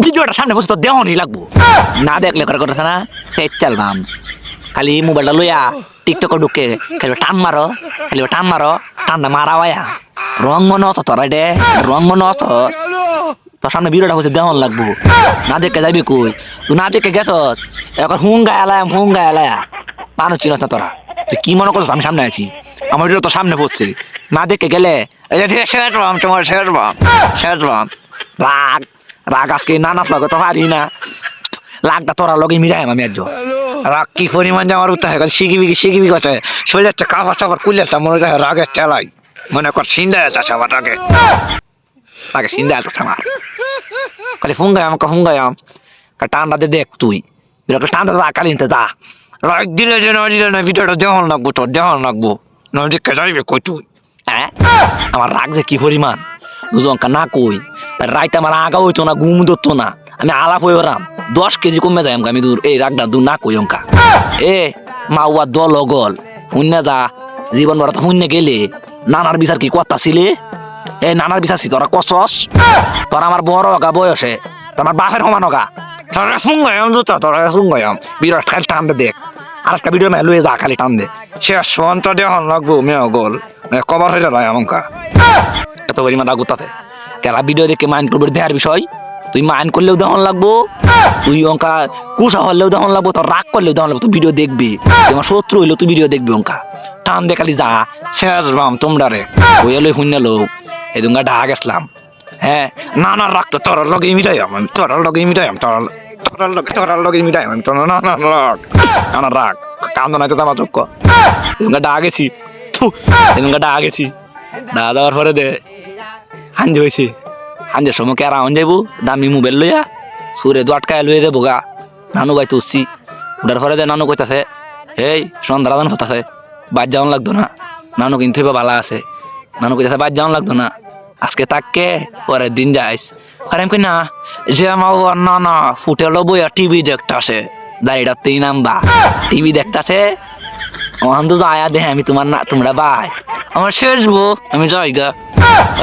ভিডিওটা সামনে বসে তো দেওয়ানি লাগবো না দেখলে করে কথা না সেই চালবাম খালি মোবাইলটা লইয়া টিকটক ঢুকে খালি টান মারো টান্না মারা আয়া রং মনে অত তোরা দে রং মনে অত তোর সামনে ভিডিওটা বসে দেওয়ান লাগবো না দেখে যাবি কই তুই না দেখে গেছ এখন হুঙ্গা এলায়া মানুষ চিনস না তোরা তুই কি মনে করছিস আমি সামনে আছি আমার ভিডিও তো সামনে পড়ছে না দেখে গেলে রাগ আজকে নানা লাগে তো পারি না লাগটা তোরা লগে মিলাই আমি একজন রাগ কি পরিমাণ যে আমার উত্তর শিখিবি কথা শরীরটা কাপড় চাপড় কুলেটা মনে হয় রাগের চালাই মনে কর সিন্দা আছে আমার রাগে সিন্দা আছে আমার খালি ফুঙ্গায়াম টান্ডা দে দেখ তুই টান্ডা যা কালিনতে যা রাগ দিলে না ভিডিওটা দেওয়ান লাগবো নদীকে যাইবে কই তুই হ্যাঁ আমার রাগ যে কি পরিমাণ দুজনকা না কই রাইতে আমার আগা হইতো না ঘুম ধরতো না আমি আলাপ হয়ে ওরাম 10 কেজি কমে যাই আমি দূর এই রাগটা দূর না কই অঙ্কা এ মাওয়া দল গল শূন্য যা জীবন বড় শূন্য গেলে নানার বিচার কি কথা ছিলে এই নানার বিচার ছি তোরা কসস তোরা আমার বড় হগা বয়সে তোমার বাপের সমান হগা তোরা শুঙ্গায়াম বিরাট খালি টান দে দেখ আর একটা ভিডিও লয়ে যা খালি টান দে শেষ সন্ত দেহন লাগবো মেয়ে গল কভার হয়ে যাবে আমকা এত পরিমাণ রাগ উঠাতে কেলা ভিডিও দেখে মাইন্ড করবে দেওয়ার বিষয় তুই মাইন্ড করলেও দেওয়ান লাগবো তুই অঙ্কা কুসা হলেও দেওয়ান লাগবো তোর রাগ করলেও দেওয়ান লাগবো তুই ভিডিও দেখবি তোমার শত্রু হইলেও তুই ভিডিও দেখবি অঙ্কা টান দে খালি যা শেষ বাম তোমরা রে ওই হলে শূন্য লোক এই দুঙ্গা ঢাক গেছিলাম হ্যাঁ না রাখতো তোর লগে মিটাই আমি তোর লগে মিটাই নানা রাগ কান্দ নাই তো আমার চোখ দুঙ্গা ঢাক গেছি গেছি ডা দেওয়ার পরে দে হাঞ্জ হয়েছে হাঞ্জের সময় কে রাউন যাইব দামি মোবাইল লইয়া সুরে দোয়াটকায় লইয়া দেবো গা নানু গাইতে উঠছি ওটার পরে দে নানু কইতাছে এই সন্ধ্যা হতাছে বাদ যাওয়ান লাগতো না নানু কিন্তু ভালো আছে নানু কইতাছে বাদ যাওয়ান লাগতো না আজকে তাকে পরের দিন যাইস আর আমি কই না যে আমার না ফুটে লবো টিভি দেখতাছে দাঁড়িয়ে 3 নাম্বার টিভি দেখতাছে আমার তো আয়া দে আমি তোমার না তোমরা ভাই আমার শেষ বো আমি যাই গা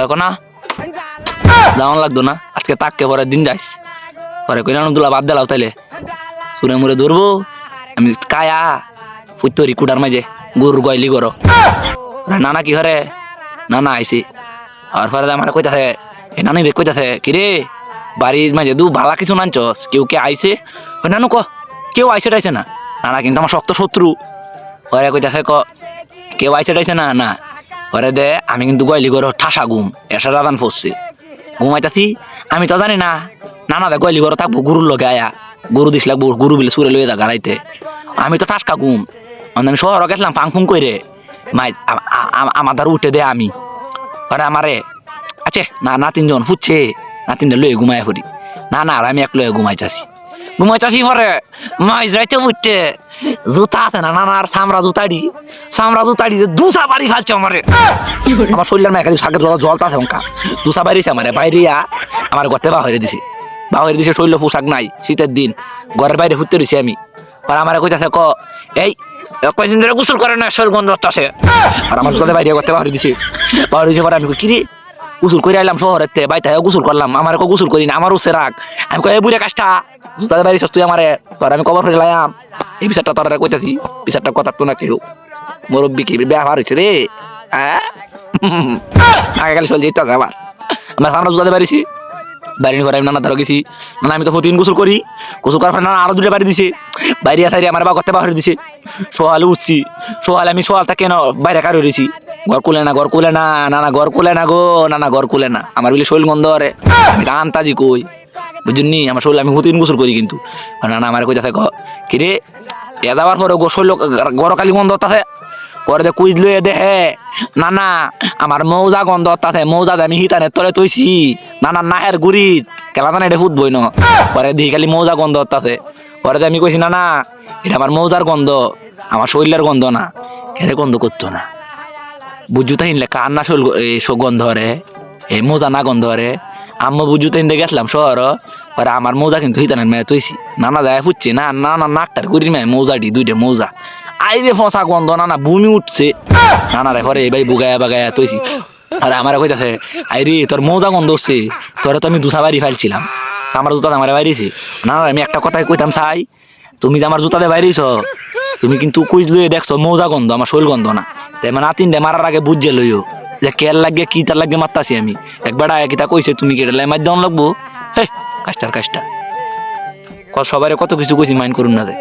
এখন না যাওয়ান লাগতো না আজকে তাকে পরের দিন যাইস পরে কই নানুদুলা বাদ দিলাও তাইলে সুরে মুরে ধরবো আমি কায়া ফুটতরি কুটার মাঝে গরুর গয়লি করো নানা কি হরে নানা আইসি আর পরে আমার কইতাছে এই নানি রে কইতাছে কিরে বাড়ির মাঝে দু ভালা কিছু নানছস কেউ কে আইছে নানু ক কেউ আইসে টাইছে না নানা কিন্তু আমার শক্ত শত্রু পরে কইতাছে ক কেউ আইসে টাইছে না না পরে দে আমি কিন্তু গয়লি করো ঠাসা ঘুম এসা দাদান ফসছে ঘুমাইতাছি আমি তো জানি না নানা দে গয়লি করো থাকবো গরুর লগে আয়া গরু দিস লাগবো গরু বিলে সুরে লইয়া যা গাড়াইতে আমি তো ঠাসকা ঘুম আমি শহর গেছিলাম ফাং করে মাই আমার দ্বার উঠে দে আমি পরে আমারে আচ্ছা না না 3 জন ফুটছে না 3 লয়ে ঘুমাই পড়ি না আর আমি এক লয়ে ঘুমাইতাছি পরে মাইজ রাইতে উঠতে জুতা আছে না নানার সামরা জুতাড়ি দুসা বাড়ি খাচ্ছে আমারে আমার শরীরের মেয়ে খালি শাকের জলতাছে অঙ্কা দুসা বাড়িছে আমারে বাইরিয়া আমার গতে বাহিরে দিছে শরীর পোশাক নাই শীতের দিন ঘরের বাইরে ফুটতে রয়েছি আমি আর আমার কইতাছে ক এই কয়েকদিন ধরে গোসল করে না শরীর গন্ধ আসছে আর আমার জুতাতে বাইরে গতে বাহিরে দিছে পরে আমি কিরে গোসল করে আইলাম শহরের তে বাইতে গোসল করলাম আমার গোসল করি না আমার উচ্ছে রাগ আমি কই বুড়ে কাজটা জুতাতে বাইরে তুই আমারে পরে আমি কবর ফেলে লাইলাম এই বিচারটা তোরা কইতাছি বিচারটা কথা তো না কেউ মুরব্বী কি ব্যবহার হয়েছে রে হ্যাঁ আগে খালি চল যেতে আবার আমার সামনে জুতাতে বাড়িছি বাড়ি ঘরে আমি নানা ধরে গেছি নানা আমি তো প্রতিদিন গোসল করার পর নানা আরো 2টা বাড়ি দিছে বাইরে সাইডে আমার বা করতে বাহির দিছে সোয়ালে উঠছি আমি সোয়ালটা কেন বাইরে কারো রয়েছি ঘর কুলে না নানা ঘর কুলে না গো নানা ঘর কুলে না আমার বলি শৈল গন্ধ রে আমি আনতাজি কই বুঝুননি আমার শৈল আমি প্রতিদিন গোসল করি কিন্তু নানা আমার কই থাকে কিরে এ যাওয়ার পরে শৈল গরকালি গন্ধ আছে পরে দে কুইজ লয়ে দে নানা আমার মৌজা গন্ধ আছে মৌজা আমি হিতানের তলে তৈছি নানা নাহের গুড়ি কেলা জানা এটা ফুটবই ন পরে দিই খালি মৌজা গন্ধ আছে পরে আমি কইছি নানা এটা আমার মৌজার গন্ধ আমার শরীরের গন্ধ না এর গন্ধ করতো না বুঝুতে হিনলে কার না গন্ধ রে এই মৌজা না গন্ধ রে আম্মা বুঝুতে হিনতে গেছিলাম শহর পরে আমার মৌজা কিন্তু হিতানের মেয়ে তৈছি নানা যায় ফুটছে না নানা নাকটার গুড়ির মেয়ে মৌজাটি 2টা মৌজা আইরে ফসা গন্ধ নানা ভূমি উঠছে নানা রে ঘরে ভাই বাগায়া তৈছি আরে আমার কইতাছে আইরে তোর মৌজা গন্ধ উঠছে তোরে তো আমি দুসা বাড়ি ফাইলছিলাম আমার জুতাতে আমার বাইরেছি না আমি একটা কথাই কইতাম চাই তুমি যে আমার জুতাতে বাইরেছ তুমি কিন্তু কুইজ লইয়ে দেখছো মৌজা গন্ধ আমার শৈল গন্ধ না তাই মানে নাতিন দে মারার আগে বুঝছে লইও যে কেয়ার লাগে কি তার লাগে মারতাছি আমি একবার আগে কিতা কইছে তুমি কি এটা মার দেওয়ান লাগবো হে কাজটার কাজটা সবাই কত কিছু কইছি মাইন্ড করুন না দে